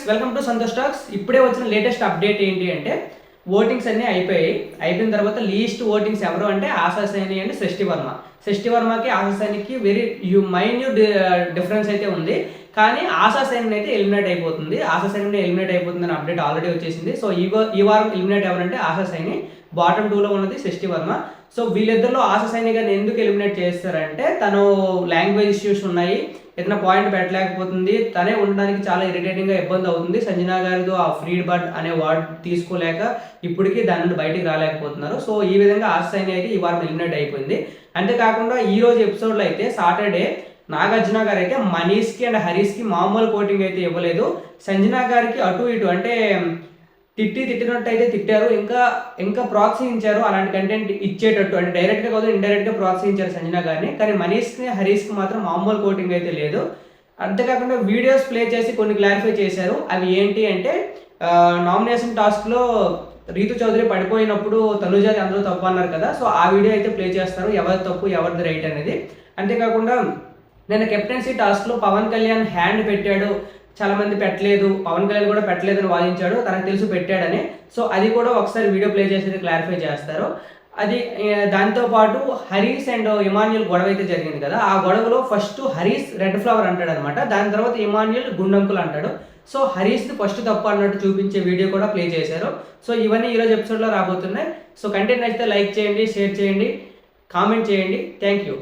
Welcome to Santosh talks. ఇప్పుడే వచ్చిన latest update ఏంటి అంటే ఓటింగ్స్ అన్నీ అయిపోయిన తర్వాత లీస్ట్ ఓటింగ్స్ ఎవరు అంటే ఆశా సైని అండ్ సృష్టి వర్మకి ఆశా సైనికి వెరీ మైన్యూట్ డిఫరెన్స్ అయితే ఉంది. కానీ ఆశా సైని అయితే ఎలిమినేట్ అయిపోతుంది. అని అప్డేట్ ఆల్రెడీ వచ్చేసింది. సో ఈ వారం ఎలిమినేట్ ఎవరంటే ఆశా సైని, బాటమ్ 2లో ఉన్నది సృష్టి వర్మ. సో వీళ్ళిద్దరిలో ఆశా సైని గారిని ఎందుకు ఎలిమినేట్ చేస్తారంటే తను లాంగ్వేజ్ ఇష్యూస్ ఉన్నాయి, ఏదైనా పాయింట్ పెట్టలేకపోతుంది, తనే ఉండడానికి చాలా ఇరిటేటింగ్గా ఇబ్బంది అవుతుంది. సంజనా గారితో ఆ ఫ్రీడ్ బర్డ్ అనే వర్డ్ తీసుకోలేక ఇప్పటికీ దాని నుండి బయటికి రాలేకపోతున్నారు. సో ఈ విధంగా ఆశా సైని అయితే ఈ వారం ఎలిమినేట్ అయిపోయింది. అంతేకాకుండా ఈ రోజు ఎపిసోడ్లో అయితే సాటర్డే నాగార్జున గారు అయితే మనీష్కి అండ్ హరీష్కి మామూలు కోటింగ్ అయితే ఇవ్వలేదు. సంజనా గారికి అటు ఇటు అంటే తిట్టినట్టు అయితే తిట్టారు, ఇంకా ప్రోత్సహించారు అలాంటి కంటెంట్ ఇచ్చేటట్టు, అంటే డైరెక్ట్గా కాదు ఇండైరెక్ట్గా ప్రోత్సహించారు సంజనా గారిని. కానీ మనీష్కి హరీష్కి మాత్రం మామూలు కోటింగ్ అయితే లేదు. అంతేకాకుండా వీడియోస్ ప్లే చేసి కొన్ని క్లారిఫై చేశారు. అవి ఏంటి అంటే నామినేషన్ టాస్క్లో రీతు చౌదరి పడిపోయినప్పుడు తనుజాది అందరూ తప్పు అన్నారు కదా, సో ఆ వీడియో అయితే ప్లే చేస్తారు, ఎవరి తప్పు ఎవరిది రైట్ అనేది. అంతేకాకుండా నేను కెప్టెన్సీ టాస్క్లో పవన్ కళ్యాణ్ హ్యాండ్ పెట్టాడు, చాలా మంది పెట్టలేదు, పవన్ కళ్యాణ్ కూడా పెట్టలేదని వాదించాడు, తనకు తెలుసు పెట్టాడని. సో అది కూడా ఒకసారి వీడియో ప్లే చేసి క్లారిఫై చేస్తారు. అది దాంతోపాటు హరీష్ అండ్ ఇమాన్యుల్ గొడవ అయితే జరిగింది కదా, ఆ గొడవలో ఫస్ట్ హరీష్ రెడ్ ఫ్లవర్ అంటాడు అనమాట, దాని తర్వాత ఇమాన్యుల్ గుండంకులు అంటాడు. సో హరీష్ది ఫస్ట్ తప్పు అన్నట్టు చూపించే వీడియో కూడా ప్లే చేశారు. సో ఇవన్నీ ఈరోజు ఎపిసోడ్లో రాబోతున్నాయి. సో కంటెంట్ నచ్చితే లైక్ చేయండి, షేర్ చేయండి, కామెంట్ చేయండి. Thank you.